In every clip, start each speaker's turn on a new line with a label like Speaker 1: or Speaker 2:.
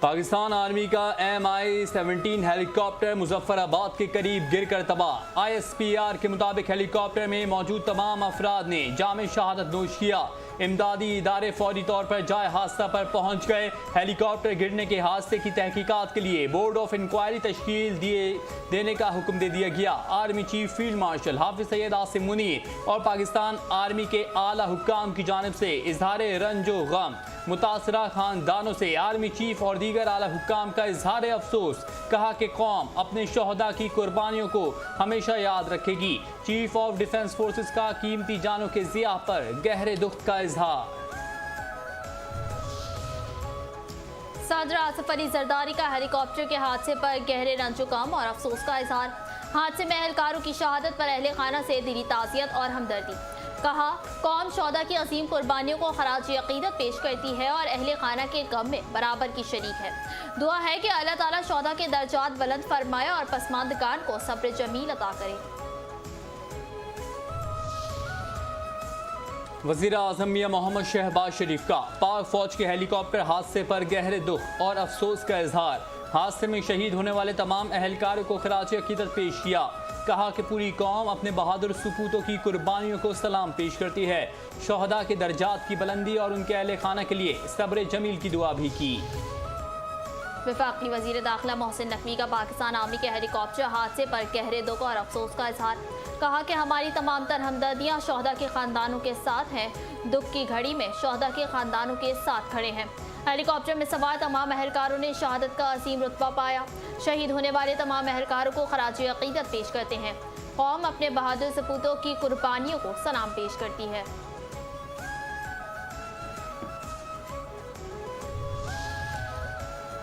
Speaker 1: Pakistan army का MI-17 helicopter Muzaffarabad के करीब गिरकर तबाह। ISPR के मुताबिक हेलीकॉप्टर में मौजूद तमाम अफराद ने जामे शहादत नोश किया। इमदादी इदारे फौरी तौर पर जाए हादसा पर पहुंच गए। हेलीकॉप्टर गिरने के हादसे की तहकीकात के लिए बोर्ड ऑफ इंक्वायरी तश्कील देने का हुक्म दे दिया गया। आर्मी चीफ फील्ड मार्शल हाफिज सैयद आसिम मुनीर और पाकिस्तान आर्मी के आला हुक्काम की जानिब से इजहार रंजो गम मुतासरा खानदानों से आर्मी चीफ और दीगर आला हुक्काम का इजहार अफसोस। कहा कि कौम अपने शोहदा की कुर्बानियों को हमेशा याद रखेगी। चीफ ऑफ डिफेंस फोर्सेस का कीमती जानों के ज़िया पर गहरे दुख का इजहार।
Speaker 2: सदर आसिफ अली जरदारी का हेलीकॉप्टर के हादसे पर गहरे रंजो-गम और अफसोस का इजहार। हादसे में एहलकारों की शहादत पर अहले खाना से दिली ताज़ियत और हमदर्दी। कहा, कौम शोहदा की अजीम कुर्बानियों को खराज अकीदत पेश करती है और अहले खाना के गम में बराबर की शरीक है। दुआ है कि अल्लाह ताला शोहदा के दर्जात बुलंद फरमाए और पसमानदगान को सब्र जमील अता करे।
Speaker 1: वज़ीर आज़म मियां मोहम्मद शहबाज शरीफ का पाक फौज के हेलीकॉप्टर हादसे पर गहरे दुख और अफसोस का इजहार। हादसे में शहीद होने वाले तमाम अहलकारों को खराज अकीदत पेश किया। कहा कि पूरी कौम अपने बहादुर सपूतों की कुर्बानियों को सलाम पेश करती है। शोहदा के दर्जात की बुलंदी और उनके अहले खाना के लिए सब्र जमील की दुआ भी की।
Speaker 2: वफाकी वज़ीर दाखिला मोहसिन नकवी का पाकिस्तान आर्मी के हेलीकॉप्टर हादसे पर गहरे दुख और अफसोस का इजहार। कहा कि हमारी तमाम तर हमदर्दियाँ शोहदा के ख़ानदानों के साथ हैं। दुख की घड़ी में शोहदा के ख़ानदानों के साथ खड़े हैं। हेलीकॉप्टर में सवार तमाम अहलकारों ने शहादत का असीम रुतबा पाया। शहीद होने वाले तमाम अहलकारों को खराज अकीदत पेश करते हैं। कौम अपने बहादुर सपूतों की कुर्बानियों को सलाम पेश करती है।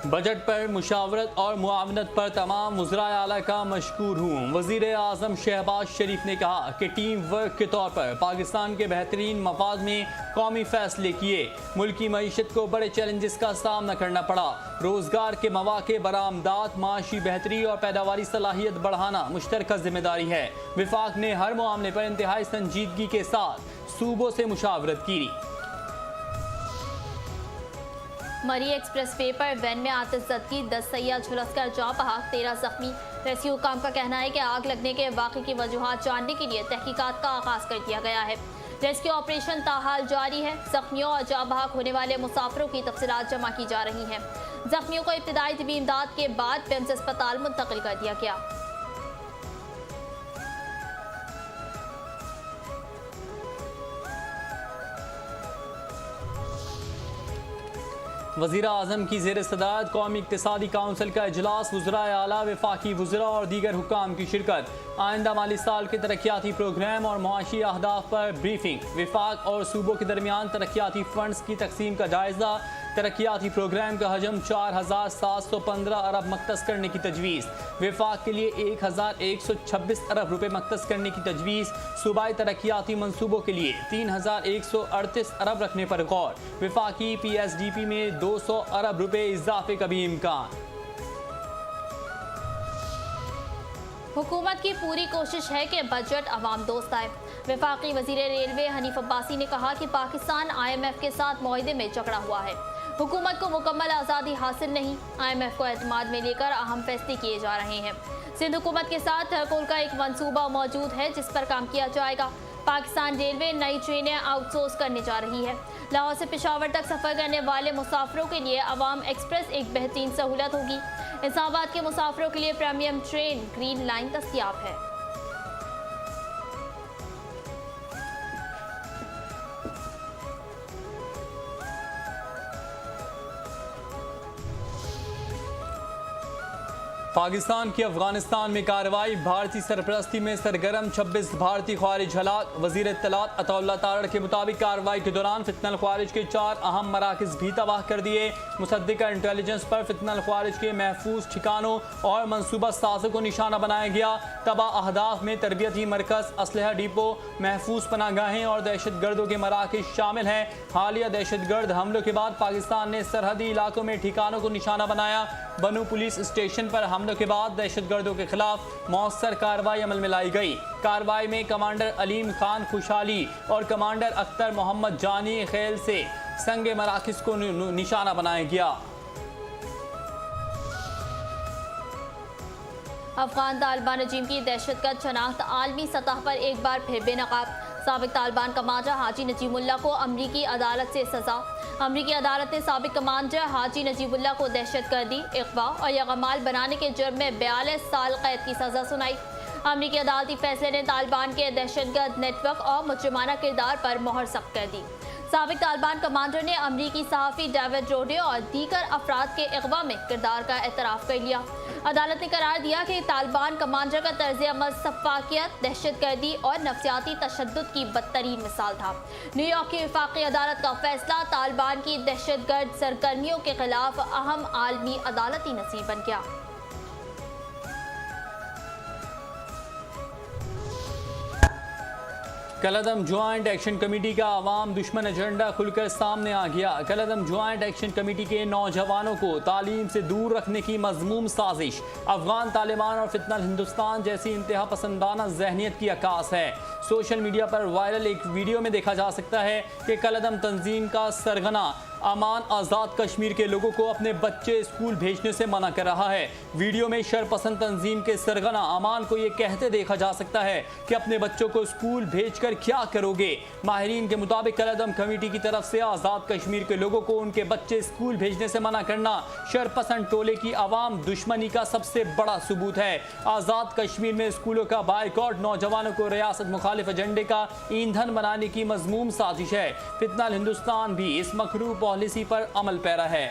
Speaker 1: बजट पर मुशावरत और मुआवनत पर तमाम वज़राए आला का मशकूर हूँ। वज़ीर आज़म शहबाज शरीफ ने कहा कि टीम वर्क के तौर पर पाकिस्तान के बेहतरीन मफाद में कौमी फैसले किए। मुल्की मईशत को बड़े चैलेंजेस का सामना करना पड़ा। रोज़गार के मौके, बरामदात, माशी बेहतरी और पैदावारी सलाहियत बढ़ाना मुश्तरका जिम्मेदारी है। विफाक ने हर मामले पर इंतहाई संजीदगी के साथ सूबों से मुशावरत की।
Speaker 2: मरी एक्सप्रेस वे पर वैन में आतिशज़दगी, 10 सैयाह झुलसकर जाँ बहक, 13 जख्मी। रेस्क्यू काम का कहना है कि आग लगने के वाक़े की वजूहात जानने के लिए तहकीकात का आगाज़ कर दिया गया है। रेस्क्यू ऑपरेशन ताहाल जारी है। जख्मियों और जाँ बहक होने वाले मुसाफिरों की तफसीलात जमा की जा रही हैं। जख्मियों को इब्तिदाई तिबी इमदाद के बाद पिम्स अस्पताल मुंतकिल कर दिया गया।
Speaker 1: वज़ीर आज़म की ज़ेर सदारत कौमी इक़्तिसादी काउंसिल का इजलास, वज़राए आला, वफाकी वज़रा और दीगर हुक्काम की शिरकत। आइंदा माली साल के तरक्याती प्रोग्राम और मुआशी अहदाफ पर ब्रीफिंग। विफाक और सूबों के दरमियान तरक्याती फंड्स की तकसीम का जायज़ा। तरक्याती प्रोग्राम का हजम 4715 अरब मख्तस करने की तजवीज़। विफाक के लिए 1126 अरब रुपये मख्तस करने की तजवीज़। सूबाई तरक्याती मनसूबों के लिए 3138 अरब रखने पर गौर। विफाकी PSDP में 200 अरब रुपये इजाफे का भी इम्कान।
Speaker 2: हुकूमत की पूरी कोशिश है कि बजट अवाम दोस्त आए। वफाकी वज़ीर रेलवे हनीफ अब्बासी ने कहा कि पाकिस्तान IMF के साथ मुआहदे में जकड़ा हुआ है। हुकूमत को मुकम्मल आज़ादी हासिल नहीं, IMF को एतमाद में लेकर अहम फैसले किए जा रहे हैं। सिंध हुकूमत के साथ तहक़ुल का एक मंसूबा मौजूद है जिस पर काम किया जाएगा। पाकिस्तान रेलवे नई ट्रेनें आउटसोर्स करने जा रही है। लाहौर से पेशावर तक सफ़र करने वाले मुसाफिरों के लिए अवाम एक्सप्रेस एक बेहतरीन सहूलत होगी। इस्लामाबाद के मुसाफिरों के लिए प्रीमियम ट्रेन ग्रीन लाइन दस्तयाब है।
Speaker 1: पाकिस्तान की अफगानिस्तान में कार्रवाई, भारतीय सरपरस्ती में सरगर्म 26 भारतीय ख्वारिज हलाक। वज़ीर इत्तलात अताउल्लाह तारड़ के मुताबिक कार्रवाई के दौरान फितनल ख्वारिज के 4 अहम मराकज़ भी तबाह कर दिए। मुसद्दिका इंटेलिजेंस पर फितनल ख्वारिज के महफूज ठिकानों और मनसूबा साज़ों को निशाना बनाया गया। तबाह अहदाफ में तरबियती मरकज़, असलहा डिपो, महफूज पनागाहें और दहशत गर्दों के मराकज़ शामिल हैं। हालिया दहशत गर्द हमलों के बाद पाकिस्तान ने सरहदी इलाकों में ठिकानों को निशाना बनाया। बनू पुलिस स्टेशन पर हमलों के बाद दहशत गर्दों के खिलाफ मौसर कार्रवाई अमल में लाई गई। कार्रवाई में कमांडर अलीम खान खुशहाली और कमांडर अख्तर मोहम्मद जानी खेल से संग मराकिस को निशाना बनाया गया।
Speaker 2: अफगान तालिबान रजीम की दहशतगर्द शनाख्त आलमी सतह पर एक बार फिर बेनकाब। साबिक तालिबान कमांडर हाजी नजीमुल्लाह को अमरीकी अदालत से सजा। अमरीकी अदालत ने साबिक कमांडर हाजी नजीमुल्लाह को दहशतगर्दी, इग़वा और यरगमाल बनाने के जुर्म में 42 साल कैद की सजा सुनाई। अमरीकी अदालती फैसले ने तालिबान के दहशतगर्द नेटवर्क और मुजरिमाना किरदार पर मोहर सख्त कर दी। साबिक तालिबान कमांडर ने अमरीकी सहाफ़ी डेविड रोडे और दीगर अफराद के इग़वा में किरदार का एतराफ़ कर लिया। अदालत ने करार दिया कि तालिबान कमांडर का तर्ज अमल सफाकियत, दहशतगर्दी और नफ्सियाती तशद्दुद की बदतरीन मिसाल था। न्यूयॉर्क की वफाकी अदालत का फैसला तालिबान की दहशतगर्द सरगर्मियों के खिलाफ अहम आलमी अदालती नसीब बन गया।
Speaker 1: कलअदम ज्वाइंट एक्शन कमेटी का अवाम दुश्मन एजेंडा खुलकर सामने आ गया। कलअदम ज्वाइंट एक्शन कमेटी के नौजवानों को तालीम से दूर रखने की मजमूम साजिश अफगान तालिबान और फितनल हिंदुस्तान जैसी इंतहा पसंदाना जहनीत की अक्कास है। सोशल मीडिया पर वायरल एक वीडियो में देखा जा सकता है कि कलअदम तंजीम का सरगना अमान आज़ाद कश्मीर के लोगों को अपने बच्चे स्कूल भेजने से मना कर रहा है। वीडियो में शरपसंद तंजीम के सरगना अमान को ये कहते देखा जा सकता है कि अपने बच्चों को स्कूल भेजकर क्या करोगे। माहिरीन के मुताबिक कलअदम कमेटी की तरफ से आज़ाद कश्मीर के लोगों को उनके बच्चे स्कूल भेजने से मना करना शरपसंद टोले की अवाम दुश्मनी का सबसे बड़ा सबूत है। आज़ाद कश्मीर में स्कूलों का बायकॉट नौजवानों को रियासत मुखालिफ एजेंडे का ईंधन बनाने की मजमूम साजिश है। फितनल हिंदुस्तान भी इस मकरू पॉलिसी पर अमल पैरा है।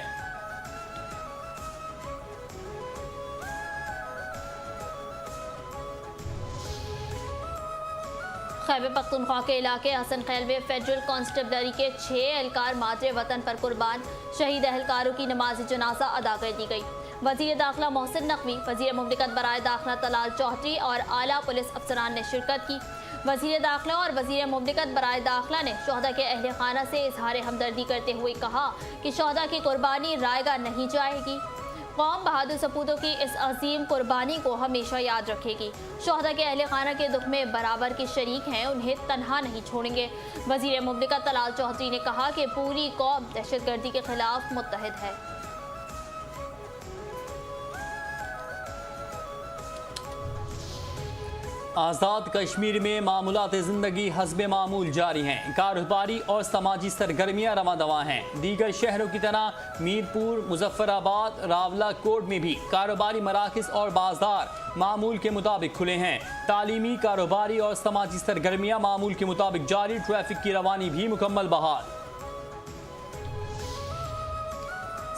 Speaker 2: खैबर पख्तूनख्वा के इलाके हसन खैल में फेडरल कांस्टेबलरी के 6 एहलकार मादरे वतन पर कुर्बान। शहीद एहलकारों की नमाज जनाजा अदा कर दी गई। वजीर दाखिला मोहसिन नकवी, वजीर मुमलिकत बराए दाखिला तलाल चौधरी और आला पुलिस अफसरान ने शिरकत की। वजीर दाखिला और वजीर मुमलिकत बराए दाखिला ने शोहदा के अहल खाना से इजहार हमदर्दी करते हुए कहा कि शोहदा की कुर्बानी रायगा नहीं जाएगी। कौम बहादुर सपूतों की इस अजीम कुर्बानी को हमेशा याद रखेगी। शोहदा के अहल खाना के दुख में बराबर के शरीक हैं, उन्हें तनहा नहीं छोड़ेंगे। वजीर मुमलिकत तलाल चौधरी ने कहा कि पूरी कौम दहशतगर्दी के खिलाफ मुत्तहिद है।
Speaker 1: आज़ाद कश्मीर में मामूलात ज़िंदगी हस्बे मामूल जारी हैं। कारोबारी और समाजी सरगर्मियाँ रवां दवा हैं। दीगर शहरों की तरह मीरपुर, मुजफ्फराबाद, रावलाकोट में भी कारोबारी मराकज़ और बाजार मामूल के मुताबिक खुले हैं। तालीमी, कारोबारी और समाजी सरगर्मियाँ मामूल के मुताबिक जारी। ट्रैफिक की रवानी भी मुकम्मल बहाल।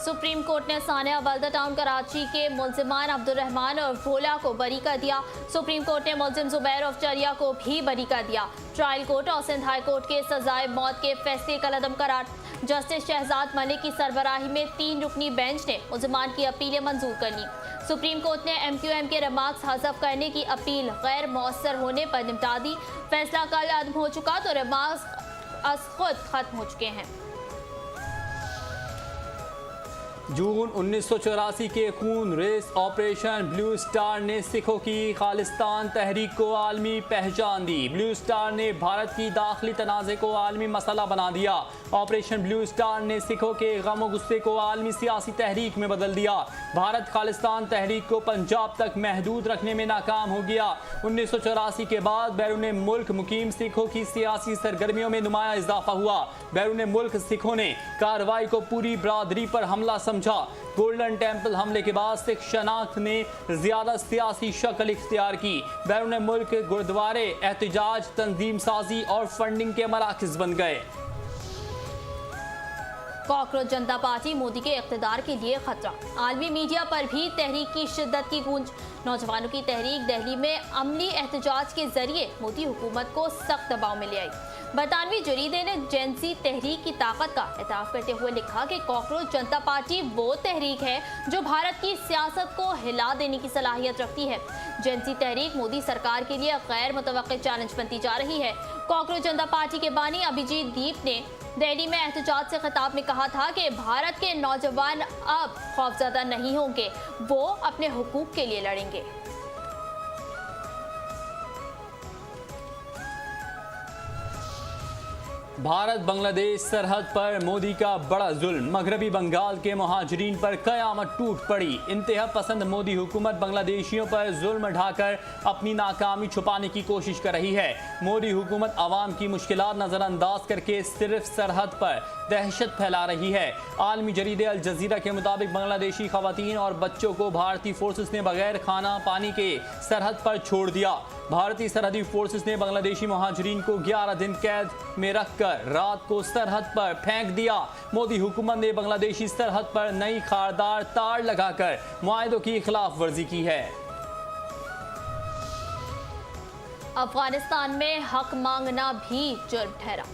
Speaker 2: सुप्रीम कोर्ट ने सानिया बल्दा टाउन कराची के मुल्जिमान अब्दुल रहमान और भोला को बरी कर दिया। सुप्रीम कोर्ट ने मुल्जिम जुबैर ऑफ चरिया को भी बरी कर दिया। ट्रायल कोर्ट और सिंध हाई कोर्ट के सजाए मौत के फैसले कलअदम करार। जस्टिस शहजाद मलिक की सरबराही में 3 रुकनी बेंच ने मुल्जिमान की अपीलें मंजूर कर ली। सुप्रीम कोर्ट ने MQM के रिमार्क्स हज़फ करने की अपील गैर मौसर होने पर निपटा दी। फैसला कल अदम हो चुका तो रिमार्क्स अज खुद खत्म हो चुके हैं।
Speaker 1: जून 1984 के खून रेस ऑपरेशन ब्लू स्टार ने सिखों की खालिस्तान तहरीक को आलमी पहचान दी। ब्लू स्टार ने भारत की दाखिली तनाज़े को आलमी मसला बना दिया। ऑपरेशन ब्लू स्टार ने सिखों के गम और गुस्से को आलमी सियासी तहरीक में बदल दिया। भारत खालिस्तान तहरीक को पंजाब तक महदूद रखने में नाकाम हो गया। 1984 के बाद बैरून मुल्क मुकीम सिखों की सियासी सरगर्मियों में नुमाया इजाफा हुआ। बैरून मुल्क सिखों ने कार्रवाई को पूरी बरादरी पर हमला समझा। गोल्डन टेम्पल हमले के बाद सिख शनाख्त ने ज्यादा सियासी शक्ल इख्तियार की। बैरून मुल्क गुरुद्वारे एहतजाज, तंजीम साजी और फंडिंग के मराकज़ बन गए।
Speaker 2: कॉकरोच जनता पार्टी मोदी के इख्तिदार के लिए खतरा। आलमी मीडिया पर भी तहरीक की शिद्दत की गूंज। नौजवानों की तहरीक दिल्ली में अमली एहतजाज के जरिए मोदी हुकूमत को सख्त दबाव में ले आई। बरतानवी जरीदे ने जेंसी तहरीक की ताकत का एतराफ़ करते हुए लिखा कि कॉकरोच जनता पार्टी वो तहरीक है जो भारत की सियासत को हिला देने की सलाहियत रखती है। जेंसी तहरीक मोदी सरकार के लिए गैर मुतवक्किल चैलेंज बनती जा रही है। कॉकरोच जनता पार्टी के बानी अभिजीत दीप ने दिल्ली में एहतजाज से खिताब में कहा था कि भारत के नौजवान अब खौफजदा नहीं होंगे, वो अपने हुकूक के लिए लड़ेंगे।
Speaker 1: भारत बांग्लादेश सरहद पर मोदी का बड़ा जुल्म, मगरबी बंगाल के मुहाजिरीन पर कयामत टूट पड़ी। इंतहा पसंद मोदी हुकूमत बांग्लादेशियों पर जुल्म ढाकर अपनी नाकामी छुपाने की कोशिश कर रही है। मोदी हुकूमत आवाम की मुश्किलात नजरअंदाज करके सिर्फ सरहद पर दहशत फैला रही है। आलमी जरीदे अल जजीरा के मुताबिक बांग्लादेशी खवातीन और बच्चों को भारतीय फोर्सेस ने बगैर खाना पानी के सरहद पर छोड़ दिया। भारतीय सरहदी फोर्सेस ने बांग्लादेशी मुहाजिरीन को 11 दिन कैद में रखकर रात को सरहद पर फेंक दिया। मोदी हुकूमत ने बांग्लादेशी सरहद पर नई खारदार तार लगाकर मुआहदों की खिलाफ वर्जी की है।
Speaker 2: अफगानिस्तान में हक मांगना भी जुर्म ठहरा।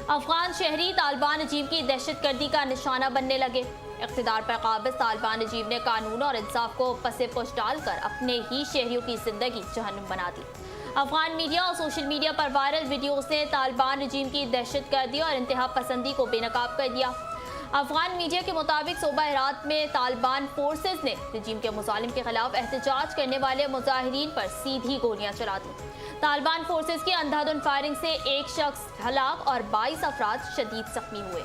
Speaker 2: अफगान शहरी तालिबान रजीम की दहशतगर्दी का निशाना बनने लगे। इख्तिदार पर काबिज तालिबान रजीम ने कानून और इंसाफ को पसे पुश डालकर अपने ही शहरियों की जिंदगी जहन्नुम बना दी। अफगान मीडिया और सोशल मीडिया पर वायरल वीडियोस ने तालिबान रजीम की दहशतगर्दी और इंतहा पसंदी को बेनकाब कर दिया। अफगान मीडिया के मुताबिक सूबा हेरात में तालिबान फोर्सेस ने रजीम के मुजालिम के खिलाफ एहतजाज करने वाले मुजाहिरीन पर सीधी गोलियां चला दी। तालिबान फोर्सेस की अंधाधुंध फायरिंग से एक शख्स हलाक और 22 अफराद शदीद जख्मी हुए।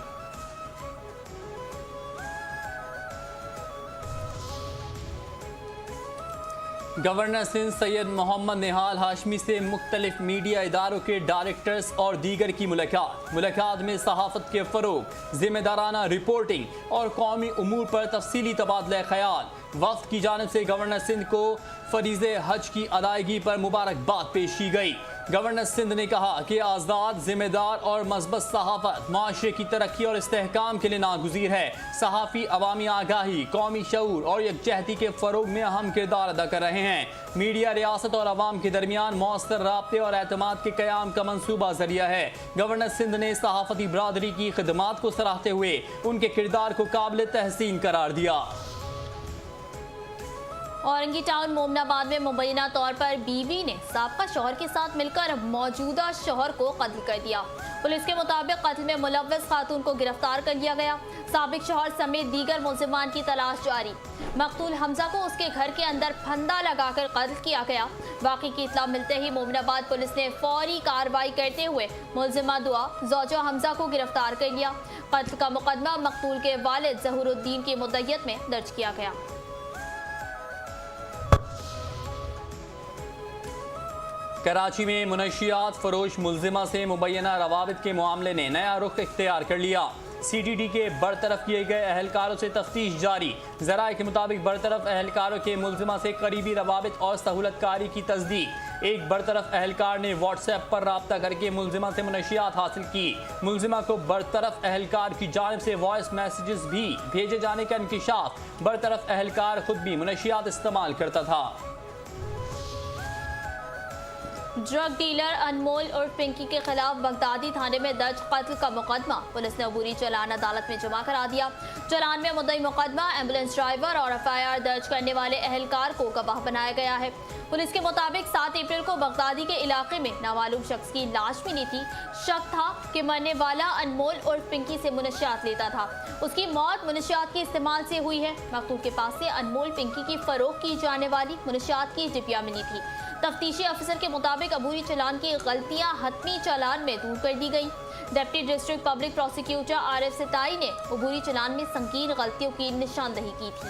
Speaker 1: गवर्नर सिंध सैयद मोहम्मद निहाल हाशमी से मुख्तलिफ मीडिया इदारों के डायरेक्टर्स और दीगर की मुलाकात में सहाफत के फरोग, जिम्मेदाराना रिपोर्टिंग और कौमी उमूर पर तफसीली तबादला ख्याल। वफ्द की जानिब से गवर्नर सिंध को फरीज़े हज की अदायगी पर मुबारकबाद पेश की गई। गवर्नर सिंध ने कहा कि आज़ाद, जिम्मेदार और मज़बूत सहाफ़त माशरे की तरक्की और इस्तेहकाम के लिए नागुज़ीर है। सहाफ़ी अवामी आगाही, कौमी शऊर और यकजहती के फ़रोग में अहम किरदार अदा कर रहे हैं। मीडिया रियासत और अवाम के दरमियान मौसर राब्ते और एतमाद के क़याम का मनसूबा ज़रिया है। गवर्नर सिंध ने सहाफ़ती बरादरी की खिदमात को सराहते हुए उनके किरदार को काबिल तहसीन करार दिया।
Speaker 2: औरंगी टाउन मोमनाबाद में मुबैना तौर पर बीवी ने साबका शौहर के साथ मिलकर मौजूदा शौहर को कत्ल कर दिया। पुलिस के मुताबिक कत्ल में मुलव्वस खातून को गिरफ्तार कर लिया गया। साबिक शौहर समेत दीगर मुलजिमान की तलाश जारी। मकतूल हमजा को उसके घर के अंदर फंदा लगाकर कत्ल किया गया। वाक़ई की इत्तला मिलते ही मोमनाबाद पुलिस ने फौरी कार्रवाई करते हुए मुलजिमा दुआ ज़ौजा हमजा को गिरफ्तार कर लिया। कत्ल का मुकदमा मकतूल के वालिद ज़हूरुद्दीन की मुद्दत में दर्ज किया गया।
Speaker 1: कराची में मुनशियात फरोश मुलजिमा से मुबैना रवाबित के मामले ने नया रुख इख्तियार कर लिया। CTD के बरतरफ किए गए अहलकारों से तफ्तीश जारी। ज़राए के मुताबिक बरतरफ अहलकारों के मुलजिमा से करीबी रवाबित और सहूलतकारी की तस्दीक। एक बरतरफ अहलकार ने व्हाट्सएप पर राब्ता करके मुलजिमा से मुनशियात हासिल की। मुलजिमा को बरतरफ अहलकार की जानिब से वॉइस मैसेजेस भी भेजे जाने का इंकिशाफ। बरतरफ अहलकार खुद भी मुनशियात इस्तेमाल करता था।
Speaker 2: ड्रग डीलर अनमोल और पिंकी के खिलाफ बगदादी थाने में दर्ज कत्ल का मुकदमा पुलिस ने अबूरी चलान अदालत में जमा करा दिया। चलान में मुद्दई मुकदमा, एम्बुलेंस ड्राइवर और FIR दर्ज करने वाले अहलकार को गवाह बनाया गया है। पुलिस के मुताबिक 7 अप्रैल को बगदादी के इलाके में नामालूम शख्स की लाश मिली थी। शक था कि मरने वाला अनमोल और पिंकी से मुनशियात लेता था। उसकी मौत मुनशियात के इस्तेमाल से हुई है। मकतूल के पास से अनमोल पिंकी की फरोख्त की जाने वाली मुनशियात की डिबिया मिली थी। तफ्तीशी अफसर के मुताबिक अबूरी चालान की गलतियां हतमी चालान में दूर कर दी गई। Deputy district public prosecutor RF सिताई ने अबूरी चालान में संगीन गलतियों की निशानदही की थी।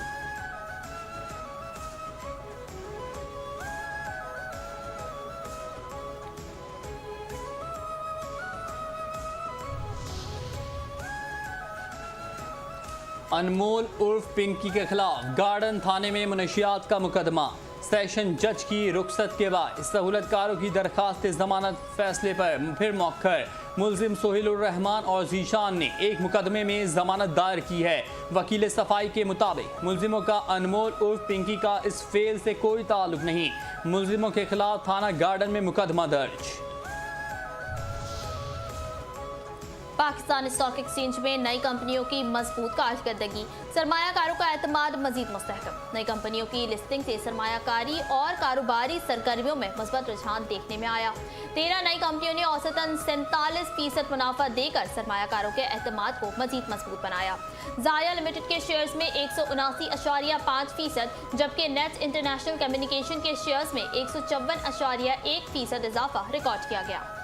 Speaker 1: अनमोल उर्फ पिंकी के खिलाफ गार्डन थाने में मुनशियात का मुकदमा। सेशन जज की रुखसत के बाद सहूलतकारों की दरखास्त जमानत फैसले पर फिर मौखर। मुलजिम सोहेलुर रहमान और जीशान ने एक मुकदमे में जमानत दायर की है। वकील सफाई के मुताबिक मुलजिमों का अनमोल उर्फ पिंकी का इस फेल से कोई ताल्लुक नहीं। मुलजिमों के खिलाफ थाना गार्डन में मुकदमा दर्ज।
Speaker 2: पाकिस्तान स्टॉक एक्सचेंज में नई कंपनियों की मजबूत कारकर्दगी, सरमायाकारों का एतमाद मजीद मुस्तहकम। नई कंपनियों की लिस्टिंग से सरमायाकारी और कारोबारी सरगर्मियों में मजबूत रुझान देखने में आया। 13 नई कंपनियों ने औसतन 47% मुनाफा देकर सरमायाकारों के एतमाद को मजीद मजबूत बनाया। जाया लिमिटेड के शेयर्स में 179.5%, जबकि नेट इंटरनेशनल कम्युनिकेशन के शेयर्स में 154.1% इजाफा रिकॉर्ड किया गया।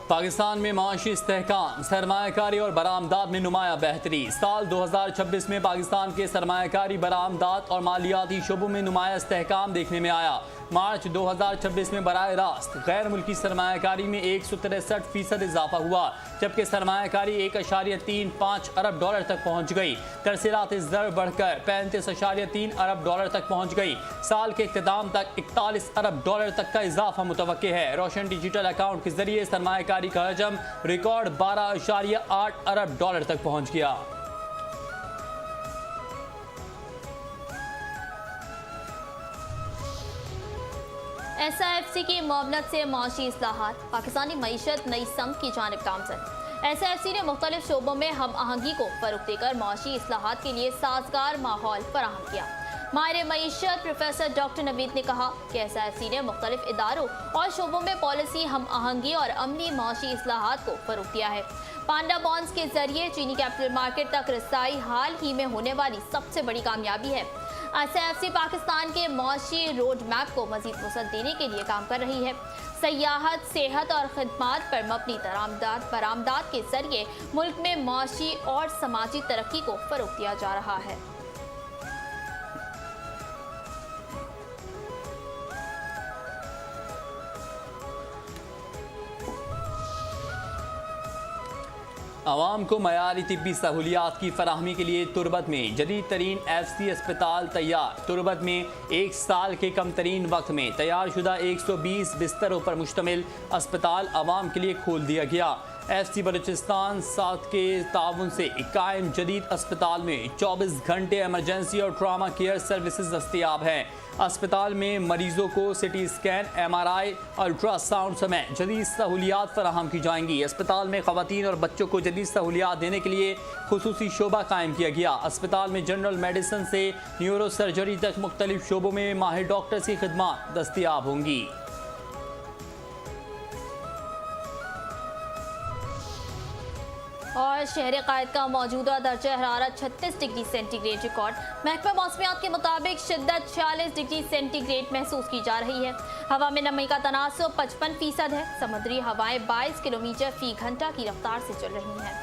Speaker 1: पाकिस्तान में माशी इस्तेहकाम, सरमायाकारी और बरामदात में नुमाया बेहतरी। साल 2026 में पाकिस्तान के सरमायाकारी, बरामदात और मालियाती शोबों में नुमाया इस्तेहकाम देखने में आया। मार्च 2026 में बराह रास्त गैर मुल्की सरमायाकारी में 163% इजाफा हुआ, जबकि सरमायाकारी 1.35 अरब डॉलर तक पहुँच गई। तरसीलात ज़र बढ़कर 35.3 अरब डॉलर तक पहुँच गई। साल के इख्तिताम तक 41 अरब डॉलर तक का इजाफा मुतवक्के है। रोशन डिजिटल अकाउंट के जरिए सरमायाकारी का हजम रिकॉर्ड 12.8 अरब डॉलर तक पहुँच गया।
Speaker 2: SIFC की मुआवनत से माशी इस्लाहात, पाकिस्तानी मईशत नई समत की जानिब गामजन। SIFC ने मुख्तलिफ शोबों में हम आहंगी को फरोग़ देकर माशी इस्लाहात के लिए साजगार माहौल फराहम किया। माहिर मईशत प्रोफेसर डॉक्टर नवीद ने कहा कि SIFC ने मुख्तलिफ इदारों और शोबों में पॉलिसी हम आहंगी और अमली माशी इस्लाहात को फरोग़ दिया है। पांडा बॉन्ड्स के जरिए चीनी कैपिटल मार्केट तक रसाई हाल ही में होने वाली सबसे बड़ी कामयाबी है। SIFC पाकिस्तान के माशी रोड मैप को मजीद वसअत देने के लिए काम कर रही है। सयाहत, सेहत और खिदमात पर मबनी बरामदात के जरिए मुल्क में माशी और समाजी तरक्की को फरोग़ दिया जा रहा है।
Speaker 1: आवाम को मयारी तिब्बी सहूलियात की फराहमी के लिए तुरबत में जदीद तरीन FC अस्पताल तैयार। तुरबत में 1 साल के कम तरीन वक्त में तैयार शुदा 120 बिस्तरों पर मुश्तमिल अस्पताल आवाम के लिए खोल दिया गया। FC बलूचिस्तान साथ के ताउन से कायम जदीद अस्पताल में 24 घंटे एमरजेंसी और ट्रामा केयर सर्विसेज दस्तयाब हैं। अस्पताल में मरीजों को CT स्कैन, MRI, अल्ट्रासाउंड समेत जदीद सहूलियात फराहम की जाएंगी। अस्पताल में ख़वातीन और बच्चों को जदीद सहूलियात देने के लिए खुसूसी शोबा कायम किया गया। अस्पताल में जनरल मेडिसिन से न्यूरो सर्जरी तक मुख्तलिफ शोबों में माहिर डॉक्टर्स की खिदमत दस्तयाब होंगी।
Speaker 2: और शहर कायद का मौजूदा दर्जा हरारत 36 डिग्री सेंटीग्रेड रिकॉर्ड। महकमा मौसमियात के मुताबिक शिद्दत 46 डिग्री सेंटीग्रेड महसूस की जा रही है। हवा में नमी का तनासुब 55% है। समुद्री हवाएं 22 किलोमीटर फी घंटा की रफ्तार से चल रही हैं।